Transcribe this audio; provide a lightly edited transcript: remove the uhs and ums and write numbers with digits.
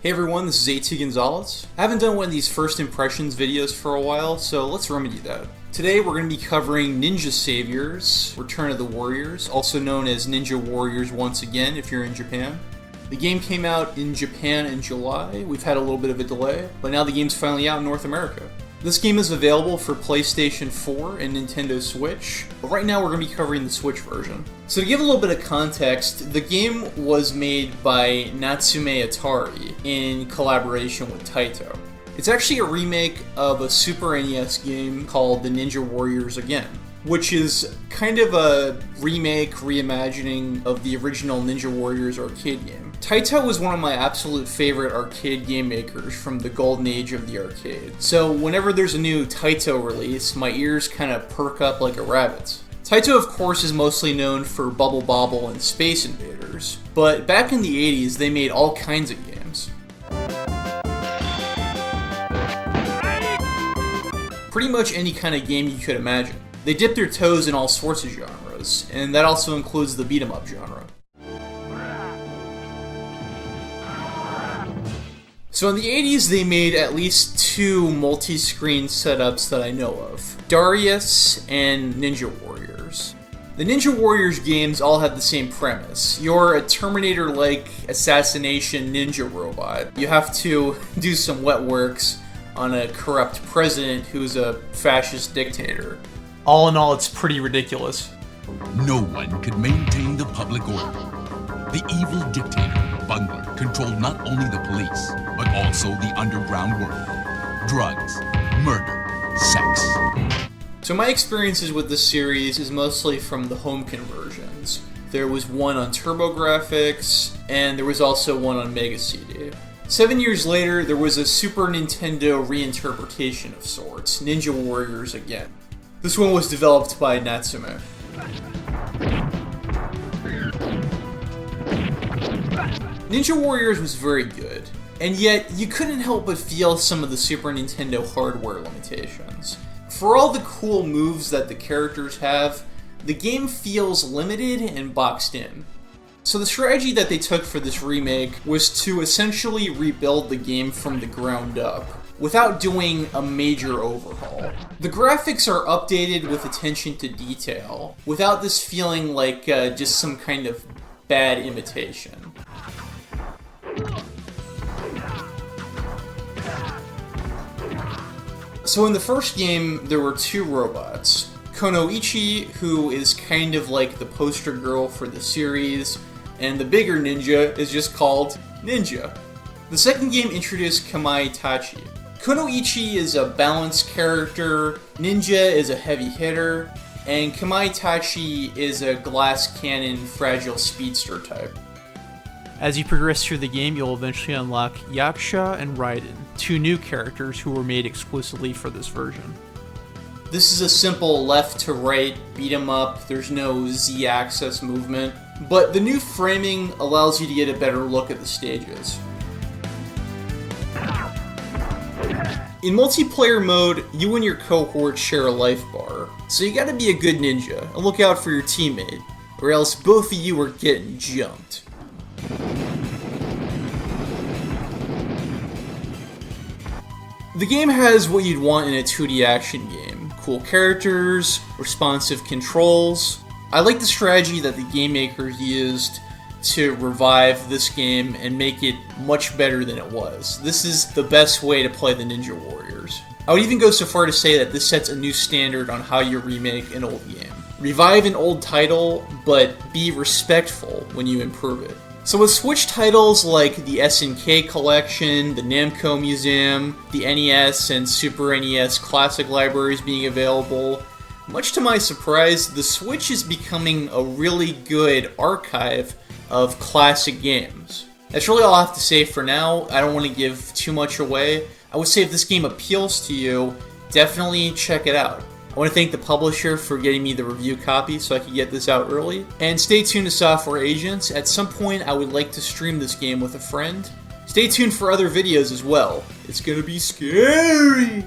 Hey everyone, this is AT Gonzalez. I haven't done one of these first impressions videos for a while, so let's remedy that. Today we're going to be covering Ninja Saviors, Return of the Warriors, also known as Ninja Warriors once again if you're in Japan. The game came out in Japan in July. We've had a little bit of a delay, but now the game's finally out in North America. This game is available for PlayStation 4 and Nintendo Switch, but right now we're going to be covering the Switch version. So to give a little bit of context, the game was made by Natsume-Atari in collaboration with Taito. It's actually a remake of a Super NES game called The Ninja Warriors Again, which is kind of a remake, reimagining of the original Ninja Warriors arcade game. Taito was one of my absolute favorite arcade game makers from the golden age of the arcade. So whenever there's a new Taito release, my ears kind of perk up like a rabbit's. Taito, of course, is mostly known for Bubble Bobble and Space Invaders, but back in the 80s, they made all kinds of games. Pretty much any kind of game you could imagine. They dipped their toes in all sorts of genres, and that also includes the beat-em-up genre. So in the 80s, they made at least two multi-screen setups that I know of. Darius and Ninja Warriors. The Ninja Warriors games all have the same premise. You're a Terminator-like assassination ninja robot. You have to do some wet works on a corrupt president who's a fascist dictator. All in all, it's pretty ridiculous. No one could maintain the public order. The evil dictator, Bungler, controlled not only the police, but also the underground world. Drugs, murder, sex. So my experiences with this series is mostly from the home conversions. There was one on TurboGrafx, and there was also one on Mega CD. 7 years later, there was a Super Nintendo reinterpretation of sorts, Ninja Warriors Again. This one was developed by Natsume. Ninja Warriors was very good, and yet you couldn't help but feel some of the Super Nintendo hardware limitations. For all the cool moves that the characters have, the game feels limited and boxed in. So the strategy that they took for this remake was to essentially rebuild the game from the ground up, without doing a major overhaul. The graphics are updated with attention to detail, without this feeling like just some kind of bad imitation. So in the first game, there were two robots. Konoichi, who is kind of like the poster girl for the series, and the bigger ninja is just called Ninja. The second game introduced Kamaitachi. Konoichi is a balanced character, Ninja is a heavy hitter, and Kamaitachi is a glass cannon, fragile speedster type. As you progress through the game, you'll eventually unlock Yaksha and Raiden, two new characters who were made exclusively for this version. This is a simple left to right beat 'em up, there's no Z-axis movement, but the new framing allows you to get a better look at the stages. In multiplayer mode, you and your cohort share a life bar, so you gotta be a good ninja and look out for your teammate, or else both of you are getting jumped. The game has what you'd want in a 2D action game. Cool characters, responsive controls. I like the strategy that the game makers used to revive this game and make it much better than it was. This is the best way to play the Ninja Warriors. I would even go so far to say that this sets a new standard on how you remake an old game. Revive an old title, but be respectful when you improve it. So with Switch titles like the SNK Collection, the Namco Museum, the NES and Super NES Classic libraries being available, much to my surprise, the Switch is becoming a really good archive of classic games. That's really all I have to say for now. I don't want to give too much away. I would say if this game appeals to you, definitely check it out. I want to thank the publisher for getting me the review copy so I could get this out early. And stay tuned to Software Agents. At some point, I would like to stream this game with a friend. Stay tuned for other videos as well. It's gonna be scary!